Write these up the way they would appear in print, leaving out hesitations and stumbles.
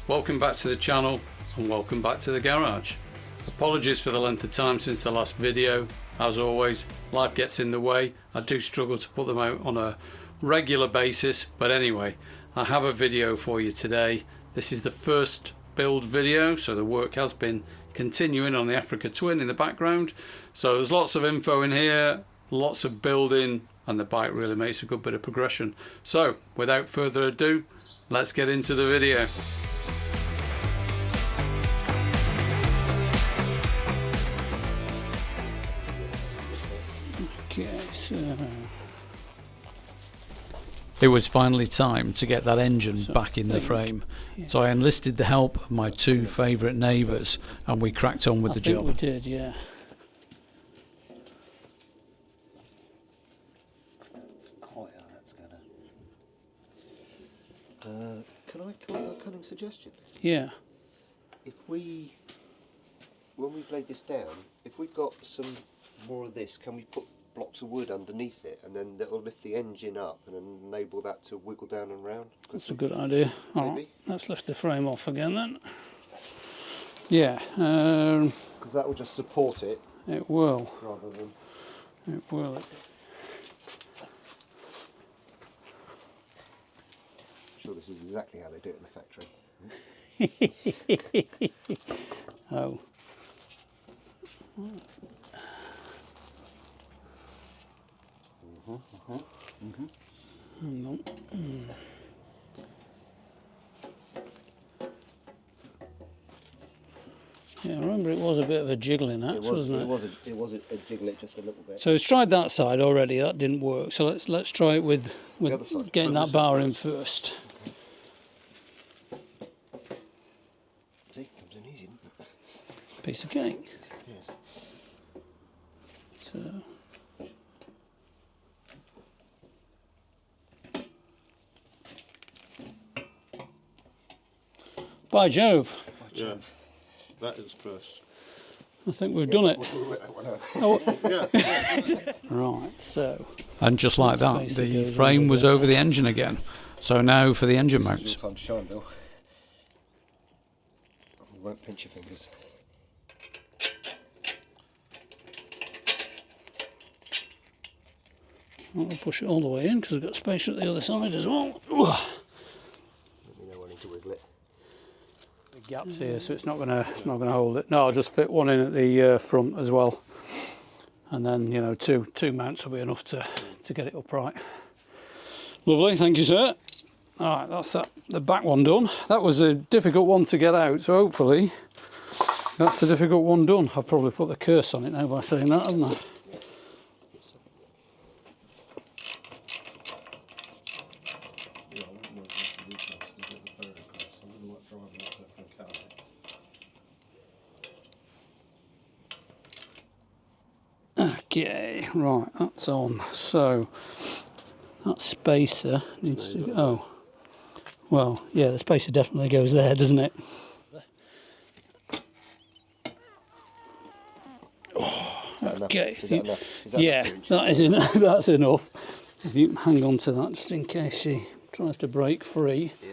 Welcome back to the channel and welcome back to the garage. Apologies for the length of time since the last video. As always, life gets in the way. I do struggle to put them out on a regular basis, but anyway, I have a video for you today. This is the first build video, so the work has been continuing on the Africa Twin in the background. So there's lots of info in here, lots of building, and the bike really makes a good bit of progression. So without further ado, let's get into the video. Okay, so it was finally time to get that engine back in the frame. Yeah. So I enlisted the help of my two favourite neighbours and we cracked on with the job. We did, yeah. Oh yeah, that's gonna... can I come up with a cunning suggestion? Yeah. If we, when we've laid this down, if we've got some more of this, can we put blocks of wood underneath it, and then that'll lift the engine up and enable that to wiggle down and round? That's a good idea. All right, let's lift the frame off again then. Yeah. Because that will just support it. It will. Rather than... It will. I'm sure this is exactly how they do it in the factory. Oh. No. Yeah, I remember it was a bit of a jiggling axe, wasn't it? It was a jiggle it just a little bit. So it's tried that side already. That didn't work. So let's try it with getting that bar in first. See, comes in easy, doesn't it? Piece of cake. Yes. So. By Jove. Yeah, that is first. I think we've done it. Oh. Right, so. And just like that, the frame was over the engine again. So now for the engine mounts. It's your time to shine, Bill. You won't pinch your fingers. I'll push it all the way in because I've got space at the other side as well. Let me know when to wiggle it. Gaps here, so it's not gonna hold it. No, I'll just fit one in at the front as well, and then two mounts will be enough to get it upright. Lovely, thank you, sir. All right, that's the back one done. That was a difficult one to get out, so hopefully that's the difficult one done. I've probably put the curse on it now by saying that, haven't I? Okay, right, that's on. So that spacer needs to go. Oh, well, yeah, the spacer definitely goes there, doesn't it? Okay. Yeah, that is enough. That's enough. If you hang on to that just in case she tries to break free. Yeah.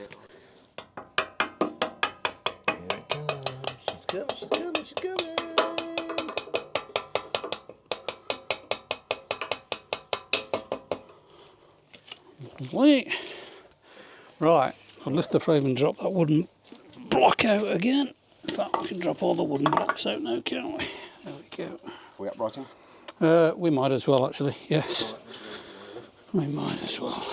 Here it comes. She's coming, she's coming, she's coming. Lovely. Right, I'll lift the frame and drop that wooden block out again. In fact, we can drop all the wooden blocks out now, can't we? There we go. Are we uprighting? We might as well, actually, yes. We might as well.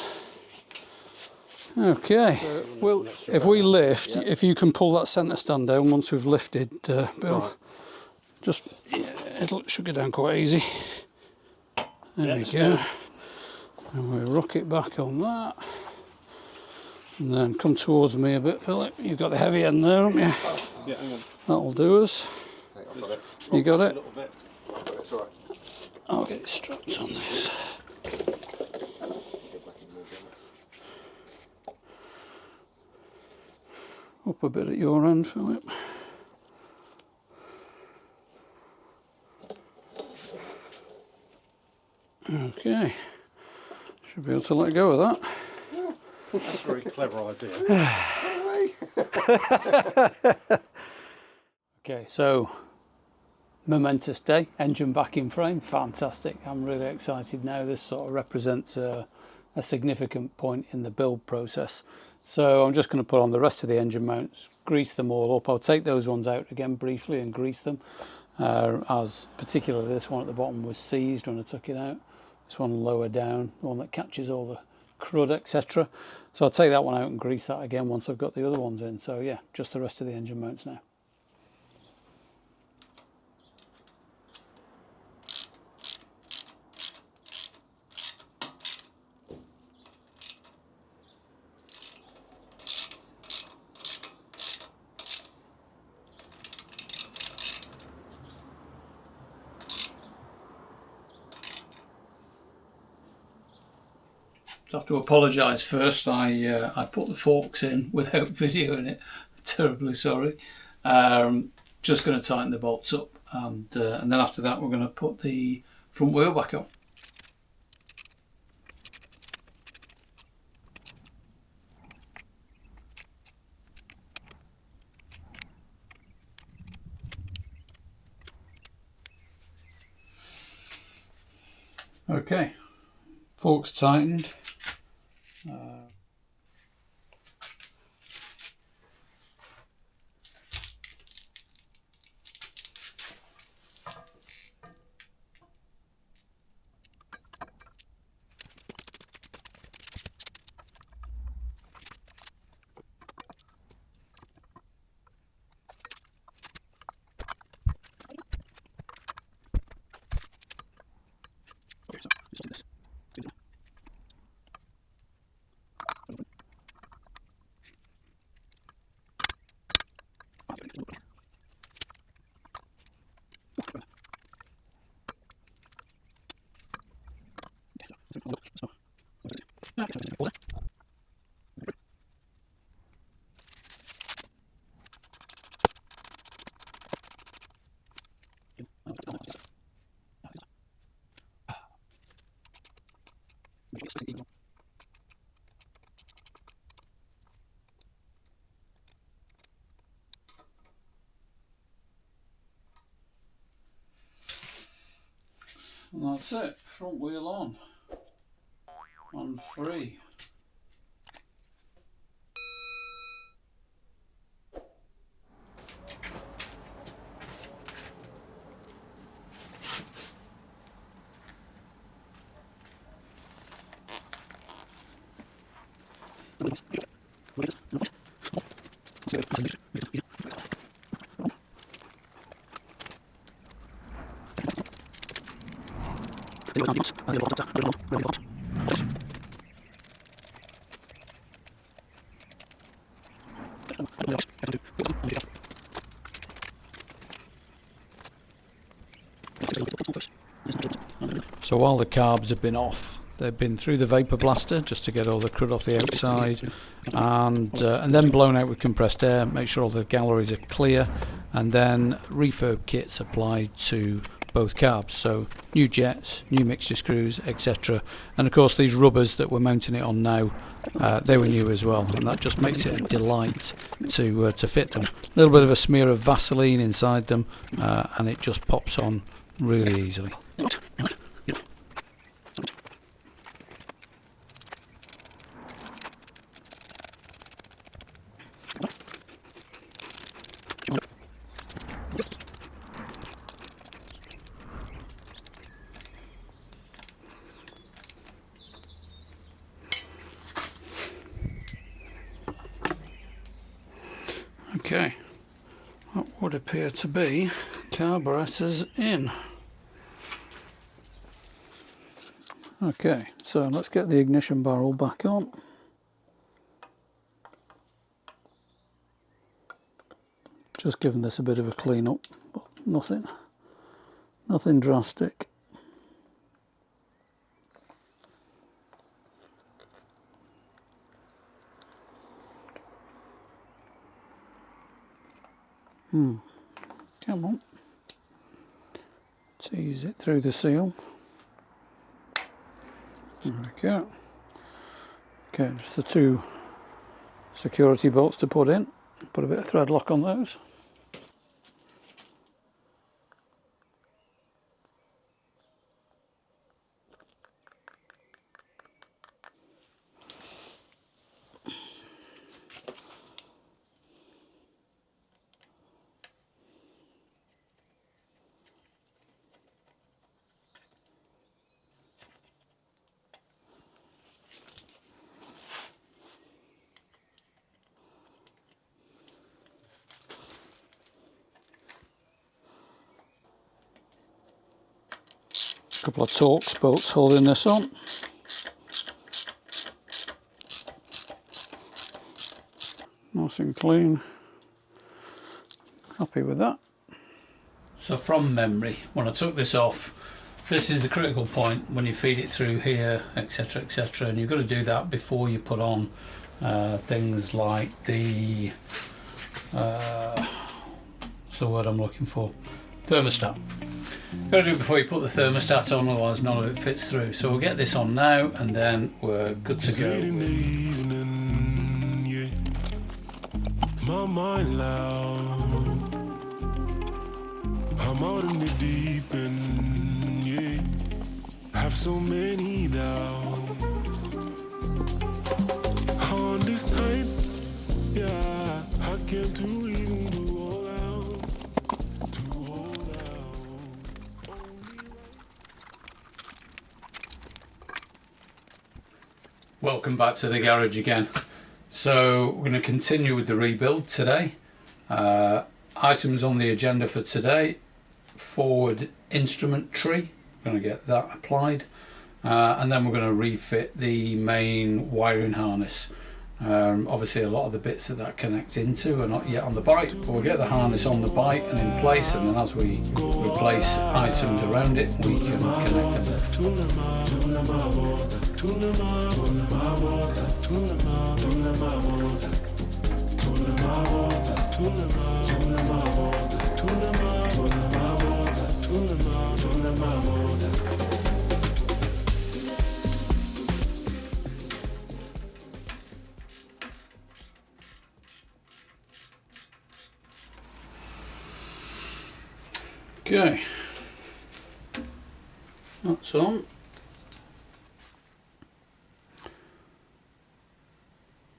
Okay, well, if we lift, if you can pull that centre stand down once we've lifted, Bill, right. Just, yeah, it should go down quite easy. There we go. And we rock it back on that. And then come towards me a bit, Philip. You've got the heavy end there, haven't you? Yeah, hang on. That'll do us. Hey, I've got it. You got it? A little bit. It's all right. I'll get it strapped on this. Up a bit at your end, Philip. Okay. Should be able to let go of that. That's a very clever idea. Okay, so momentous day, engine back in frame, fantastic. I'm really excited now. This sort of represents a significant point in the build process. So I'm just going to put on the rest of the engine mounts, grease them all up. I'll take those ones out again briefly and grease them, as particularly this one at the bottom was seized when I took it out. This one lower down, the one that catches all the crud, etc. So I'll take that one out and grease that again once I've got the other ones in. So yeah, just the rest of the engine mounts now. I have to apologise first. I put the forks in without video in it. Terribly sorry. Just going to tighten the bolts up, and then after that we're going to put the front wheel back on. Okay, forks tightened. And that's it, front wheel on and free. So while the carbs have been off, they've been through the vapor blaster just to get all the crud off the outside, and then blown out with compressed air, make sure all the galleries are clear, and then refurb kits applied to both carbs. So new jets, new mixture screws, etc. And of course these rubbers that we're mounting it on now, they were new as well, and that just makes it a delight to fit them. A little bit of a smear of Vaseline inside them, and it just pops on really easily. Okay, that would appear to be carburettors in. Okay, so let's get the ignition barrel back on. Just giving this a bit of a clean up, but nothing drastic. Come on. Tease it through the seal. There we go. Okay, just the two security bolts to put in. Put a bit of thread lock on those. Couple of Torx bolts holding this on. Nice and clean. Happy with that. So from memory, when I took this off, this is the critical point when you feed it through here, etc, etc, and you've got to do that before you put on things like the what's the word I'm looking for? Thermostat. Got to do it before you put the thermostat on, otherwise none of it fits through. So we'll get this on now, and then we're good to go. My mind loud, I'm out in the deep end, yeah. Have so many doubts on this night, yeah. I can't do reason to hold out, to hold out. Welcome back to the garage again. So we're going to continue with the rebuild today. Items on the agenda for today: forward instrument tree, we're going to get that applied, and then we're going to refit the main wiring harness. Obviously a lot of the bits that connects into are not yet on the bike, but we'll get the harness on the bike and in place, and then as we replace items around it we can connect them. Okay, that's on.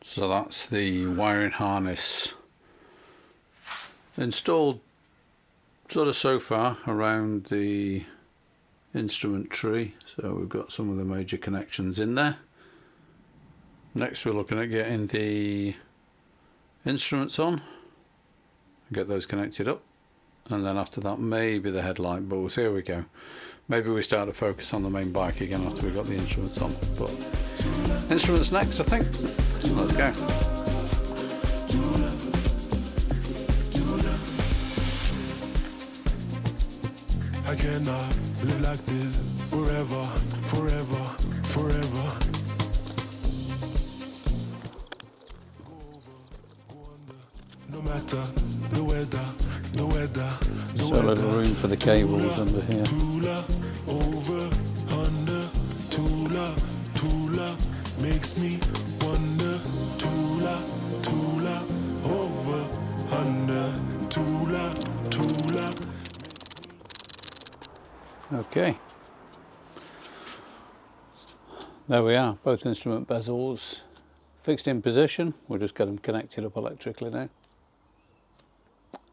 So that's the wiring harness installed sort of so far around the instrument tree. So we've got some of the major connections in there. Next we're looking at getting the instruments on, get those connected up, and then after that maybe the headlight, but we'll see how we go. Maybe we start to focus on the main bike again after we've got the instruments on, but instruments next I think, so let's go. I cannot live like this forever, forever, forever. No matter the weather, the weather, the weather. So a little room for the cables under here. Tula, over, under, Tula, Tula, makes me wonder. Tula, Tula, over, under, Tula, Tula. Okay. There we are, both instrument bezels fixed in position. We'll just get them connected up electrically now,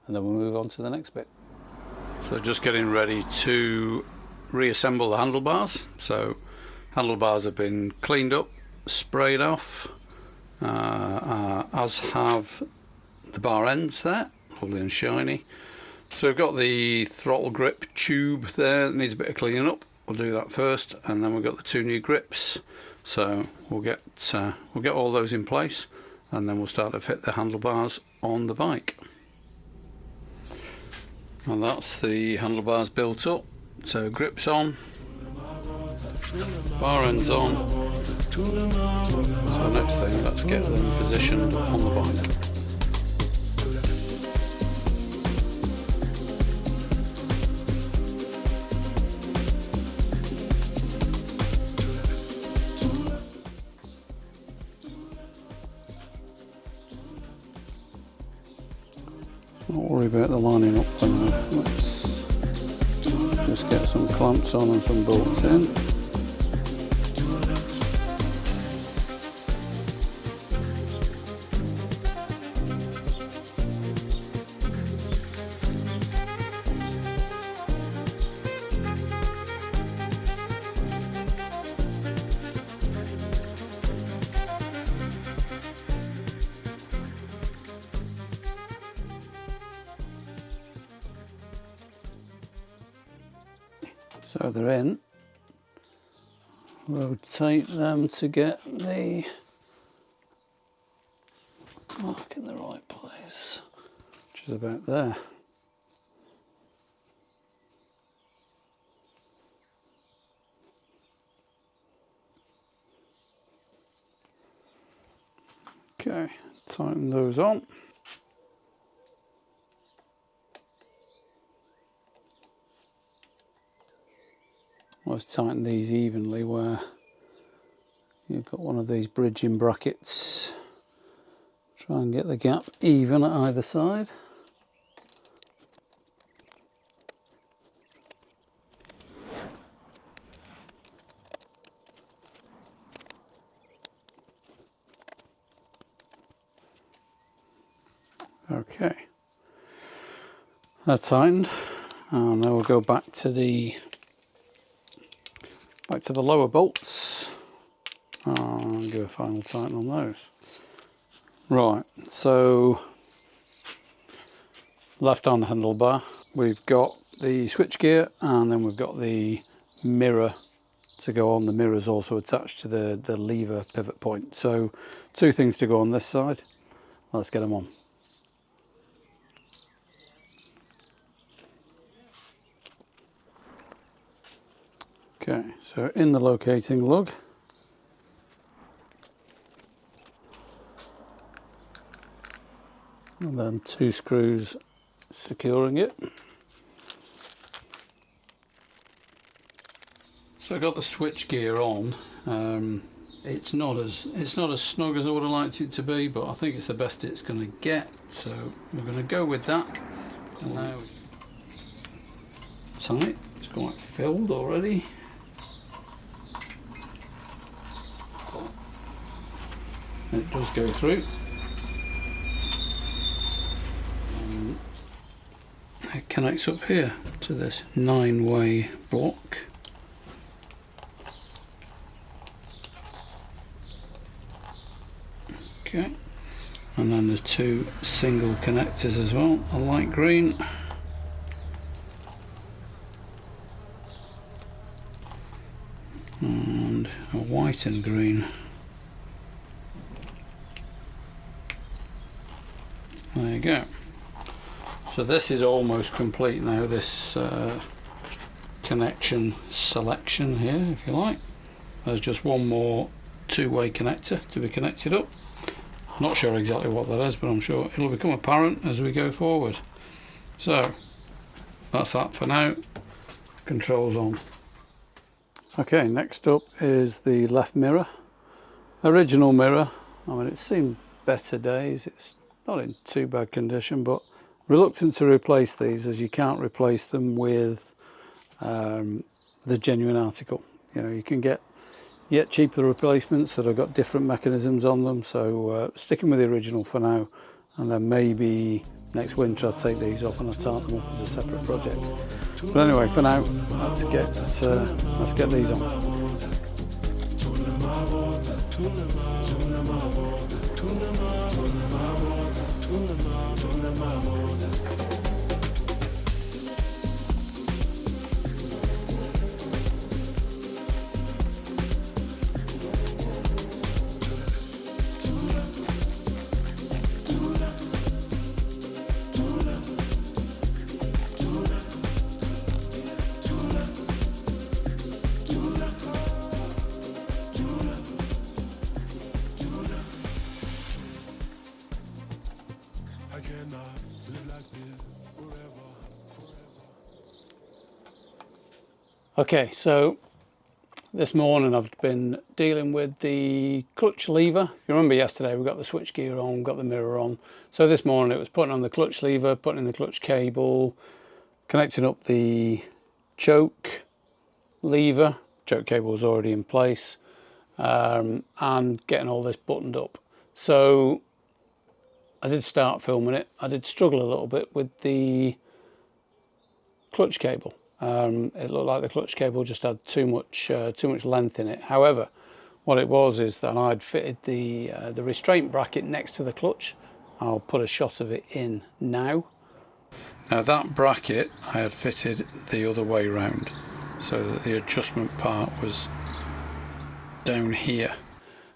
and then we'll move on to the next bit. So just getting ready to reassemble the handlebars. So handlebars have been cleaned up, sprayed off, as have the bar ends there, lovely and shiny. So we've got the throttle grip tube there that needs a bit of cleaning up. We'll do that first, and then we've got the two new grips. So we'll get all those in place, and then we'll start to fit the handlebars on the bike. And that's the handlebars built up. So grips on, bar ends on. So next thing, let's get them positioned on the bike. not worry about the lining up for now. Let's just get some clamps on and some bolts in. So they're in. Rotate them to get the mark in the right place, which is about there. Okay, tighten those on. Always tighten these evenly where you've got one of these bridging brackets. Try and get the gap even at either side. Okay, that's tightened, and now we'll go back to the lower bolts and give a final tighten on those. Right, so left on handlebar, we've got the switchgear, and then we've got the mirror to go on. The mirror is also attached to the lever pivot point. So 2 things to go on this side. Let's get them on. Okay, so in the locating lug, and then 2 screws securing it. So I got the switch gear on. It's not as snug as I would have liked it to be, but I think it's the best it's going to get. So we're going to go with that. And now tight. It's quite filled already. It does go through. It connects up here to this 9-way block. Okay, and then there's 2 single connectors as well, a light green and a white and green. There you go. So this is almost complete now, this connection selection here, if you like. There's just one more 2-way connector to be connected up. Not sure exactly what that is, but I'm sure it'll become apparent as we go forward. So that's that for now. Controls on. Okay, next up is the left mirror. Original mirror. I mean, it's seen better days. It's not in too bad condition, but reluctant to replace these, as you can't replace them with the genuine article. You know, you can get cheaper replacements that have got different mechanisms on them, so sticking with the original for now, and then maybe next winter I'll take these off and I'll tart them up as a separate project. But anyway, for now, let's get these on. Okay, so This morning I've been dealing with the clutch lever. If you remember yesterday, we got the switch gear on, got the mirror on. So this morning it was putting on the clutch lever, putting in the clutch cable, connecting up the choke lever. Choke cable was already in place, and getting all this buttoned up. So I did start filming it. I did struggle a little bit with the clutch cable. It looked like the clutch cable just had too much length in it. However, what it was is that I'd fitted the restraint bracket next to the clutch. I'll put a shot of it in now. Now that bracket I had fitted the other way round, so that the adjustment part was down here.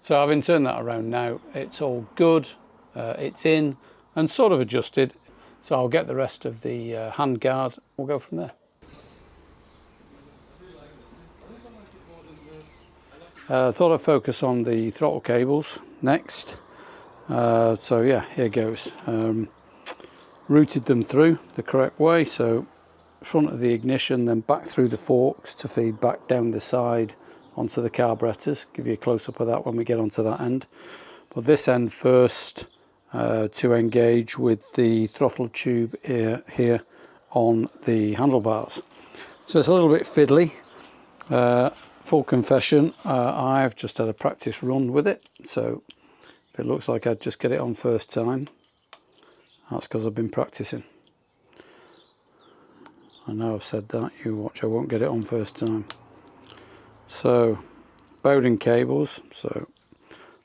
So having turned that around now, it's all good. It's in and sort of adjusted. So I'll get the rest of the hand guard. We'll go from there. Thought I'd focus on the throttle cables next. So yeah, here goes. Routed them through the correct way. So front of the ignition, then back through the forks to feed back down the side onto the carburettors. Give you a close-up of that when we get onto that end. But this end first to engage with the throttle tube here on the handlebars. So it's a little bit fiddly. Full confession, I've just had a practice run with it, so if it looks like I'd just get it on first time, that's because I've been practicing. I know I've said that, you watch, I won't get it on first time. So, Bowden cables, so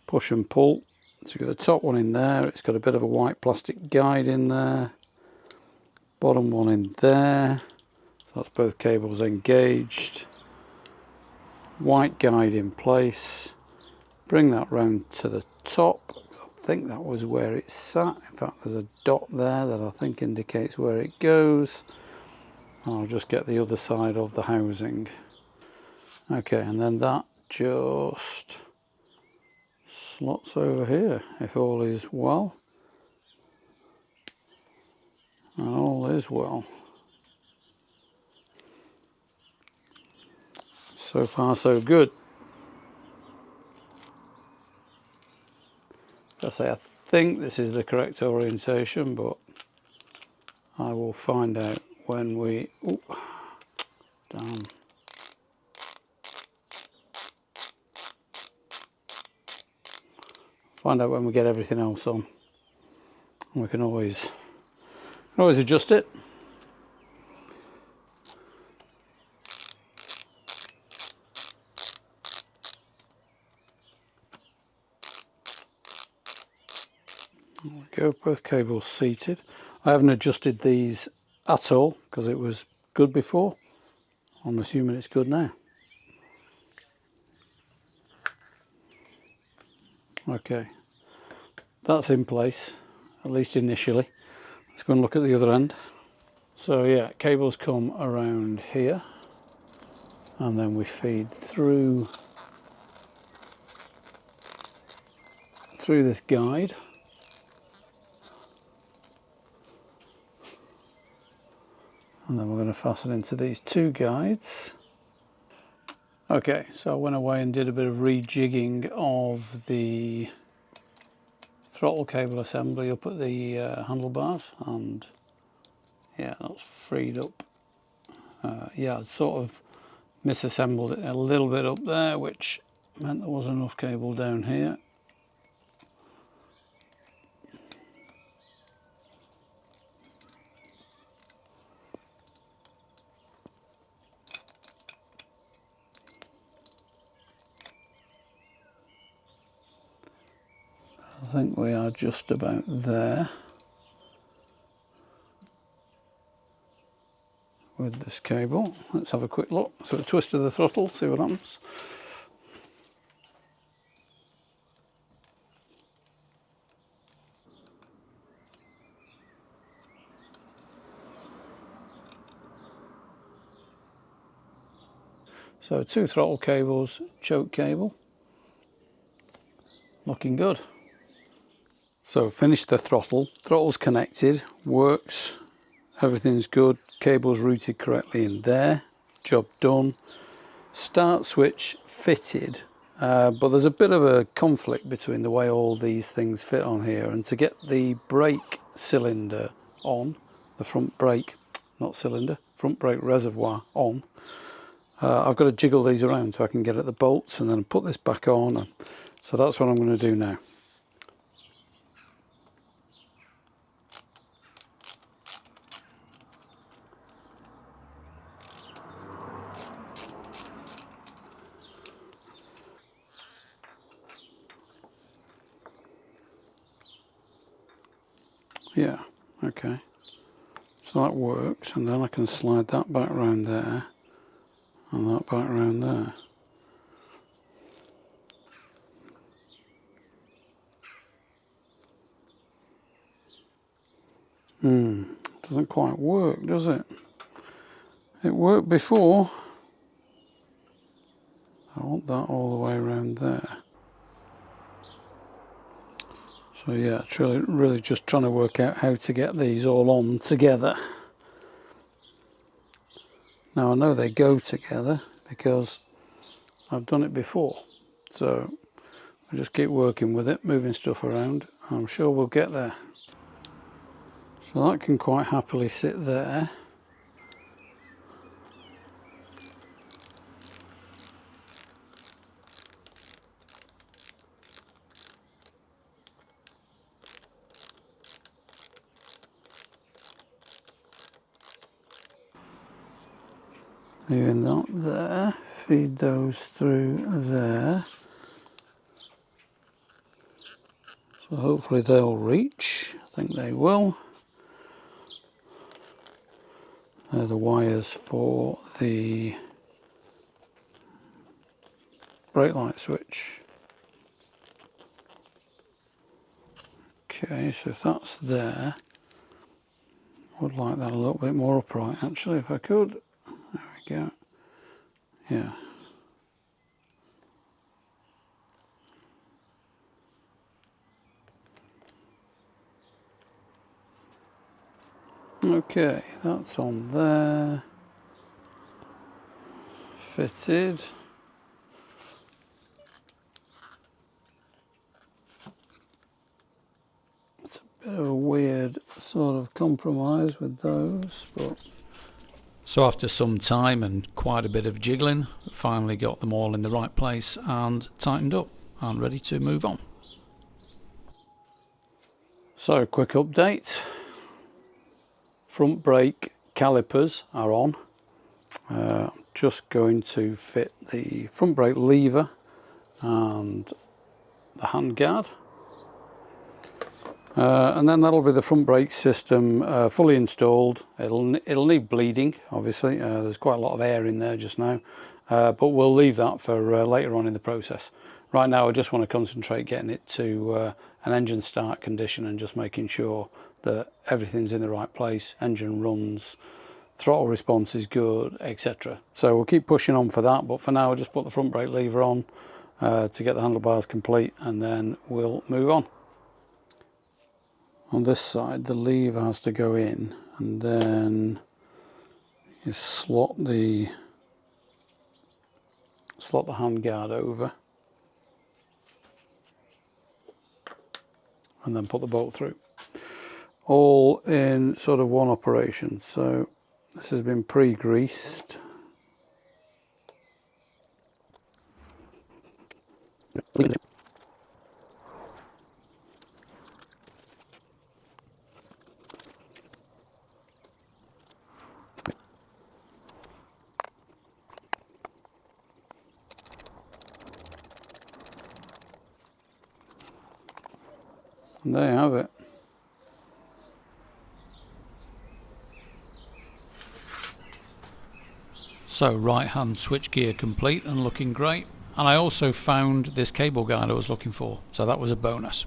push and pull. So you've got the top one in there, it's got a bit of a white plastic guide in there, bottom one in there, so that's both cables engaged. White guide in place, bring that round to the top, because I think that was where it sat. In fact, there's a dot there that I think indicates where it goes. I'll just get the other side of the housing. Okay, and then that just slots over here, if all is well. And all is well. So far so good. I think this is the correct orientation, but I will find out when we... Ooh, damn. Find out when we get everything else on. And we can always adjust it. There we go, both cables seated. I haven't adjusted these at all because it was good before. I'm assuming it's good now. Okay, that's in place, at least initially. Let's go and look at the other end. So yeah, cables come around here and then we feed through this guide. And then we're going to fasten into these two guides. Okay, so I went away and did a bit of rejigging of the throttle cable assembly up at the handlebars, and yeah, that's freed up. Yeah, I'd sort of misassembled it a little bit up there, which meant there wasn't enough cable down here. I think we are just about there with this cable. Let's have a quick look. So a twist of the throttle, see what happens. So 2 throttle cables, choke cable, looking good. So finished the throttle, throttle's connected, works, everything's good, cable's routed correctly in there, job done. start switch fitted, but there's a bit of a conflict between the way all these things fit on here, and to get the brake cylinder on, the front brake, not cylinder, front brake reservoir on, I've got to jiggle these around so I can get at the bolts and then put this back on, and so that's what I'm going to do now. Yeah, okay, so that works, and then I can slide that back around there and that back around there. Doesn't quite work, does it? It worked before. I want that all the way around there. So yeah, it's really just trying to work out how to get these all on together. Now I know they go together because I've done it before. So I just keep working with it, moving stuff around. I'm sure we'll get there. So that can quite happily sit there. Leaving that there, feed those through there. So hopefully they'll reach, I think they will. They're the wires for the brake light switch. Okay, so if that's there, I would like that a little bit more upright actually, if I could. There we go. Yeah. Okay, that's on there. Fitted. It's a bit of a weird sort of compromise with those, but so after some time and quite a bit of jiggling, finally got them all in the right place and tightened up and ready to move on. So quick update. Front brake calipers are on. I'm just going to fit the front brake lever and the handguard. And then that'll be the front brake system fully installed. It'll need bleeding, obviously. There's quite a lot of air in there just now, but we'll leave that for later on in the process. Right now I just want to concentrate getting it to an engine start condition and just making sure that everything's in the right place, engine runs, throttle response is good, etc. So we'll keep pushing on for that, but for now I'll just put the front brake lever on to get the handlebars complete, and then we'll move on. On this side the lever has to go in, and then you slot the handguard over and then put the bolt through, all in sort of one operation. So this has been pre-greased. And there you have it. So right hand switch gear complete and looking great. And I also found this cable guide I was looking for, so that was a bonus.